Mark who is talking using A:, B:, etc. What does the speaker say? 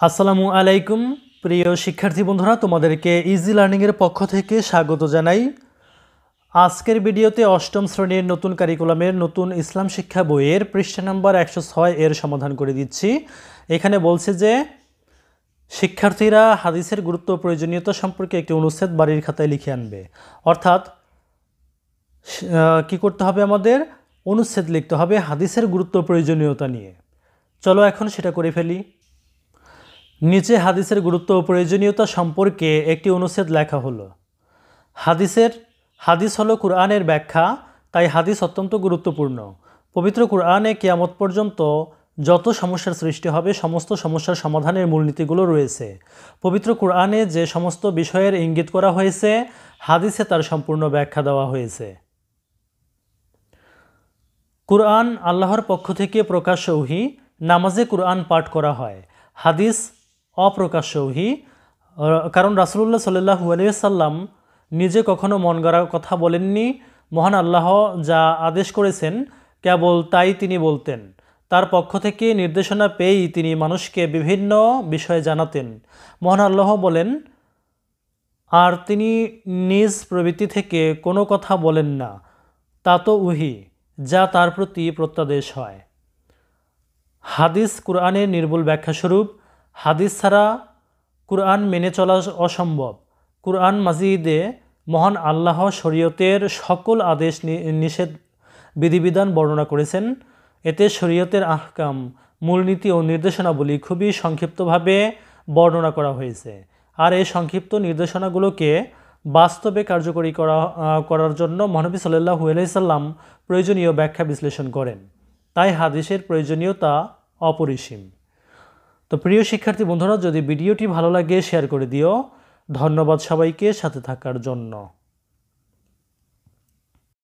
A: আসসালামু আলাইকুম প্রিয় শিক্ষার্থী বন্ধুরা, তোমাদেরকে ইজি লার্নিং এর পক্ষ থেকে স্বাগত জানাই। আজকের ভিডিওতে অষ্টম শ্রেণীর নতুন কারিকুলামের নতুন ইসলাম শিক্ষা বইয়ের পৃষ্ঠা নাম্বার 106 এর সমাধান করে দিচ্ছি। এখানে বলছে যে শিক্ষার্থীরা হাদিসের গুরুত্ব ও প্রয়োজনীয়তা সম্পর্কে একটি অনুচ্ছেদ বাড়ির খাতায় লিখে আনবে। অর্থাৎ কি করতে হবে, আমাদের অনুচ্ছেদ লিখতে হবে হাদিসের গুরুত্ব ও প্রয়োজনীয়তা নিয়ে। চলো এখন সেটা করে ফেলি। নিচে হাদিসের গুরুত্ব ও প্রয়োজনীয়তা সম্পর্কে একটি অনুচ্ছেদ লেখা হলো। হাদিস হলো কুরআনের ব্যাখ্যা, তাই হাদিস অত্যন্ত গুরুত্বপূর্ণ। পবিত্র কুরআনে কিয়ামত পর্যন্ত যত সমস্যার সৃষ্টি হবে সমস্ত সমস্যার সমাধানের মূলনীতিগুলো রয়েছে। পবিত্র কুরআনে যে সমস্ত বিষয়ের ইঙ্গিত করা হয়েছে হাদিসে তার সম্পূর্ণ ব্যাখ্যা দেওয়া হয়েছে। কুরআন আল্লাহর পক্ষ থেকে প্রকাশ্য ওহী, নামাজে কুরআন পাঠ করা হয়। হাদিস অপ্রকাশ্য ওহী, কারণ রাসূলুল্লাহ সাল্লাল্লাহু আলাইহি ওয়াসাল্লাম নিজে কখনো মন গড়া কথা বলেননি। মহান আল্লাহ যা আদেশ করেছেন কেবল তাই তিনি বলতেন। তার পক্ষ থেকে নির্দেশনা পেয়েই তিনি মানুষকে বিভিন্ন বিষয়ে জানাতেন। মহান আল্লাহ বলেন, আর তিনি নিজ প্রবৃত্তি থেকে কোনো কথা বলেন না, তা তো ওহী যা তার প্রতি প্রত্যাদেশ হয়। হাদিস কুরআনের নির্ভুল ব্যাখ্যাস্বরূপ। হাদিস ছাড়া কুরআন মেনে চলা অসম্ভব। কুরআন মাজিদে মহান আল্লাহ শরীয়তের সকল আদেশ নিষেধ বিধিবিধান বর্ণনা করেছেন। এতে শরীয়তের আহকাম, মূলনীতি ও নির্দেশনাবলী খুবই সংক্ষিপ্তভাবে বর্ণনা করা হয়েছে। আর এই সংক্ষিপ্ত নির্দেশনাগুলোকে বাস্তবে কার্যকরী করার জন্য মহানবী সাল্লাল্লাহু আলাইহি সাল্লাম প্রয়োজনীয় ব্যাখ্যা বিশ্লেষণ করেন। তাই হাদিসের প্রয়োজনীয়তা অপরিসীম। তো প্রিয় শিক্ষার্থী বন্ধুরা, যদি ভিডিওটি ভালো লাগে শেয়ার করে দিও। ধন্যবাদ সবাইকে সাথে থাকার জন্য।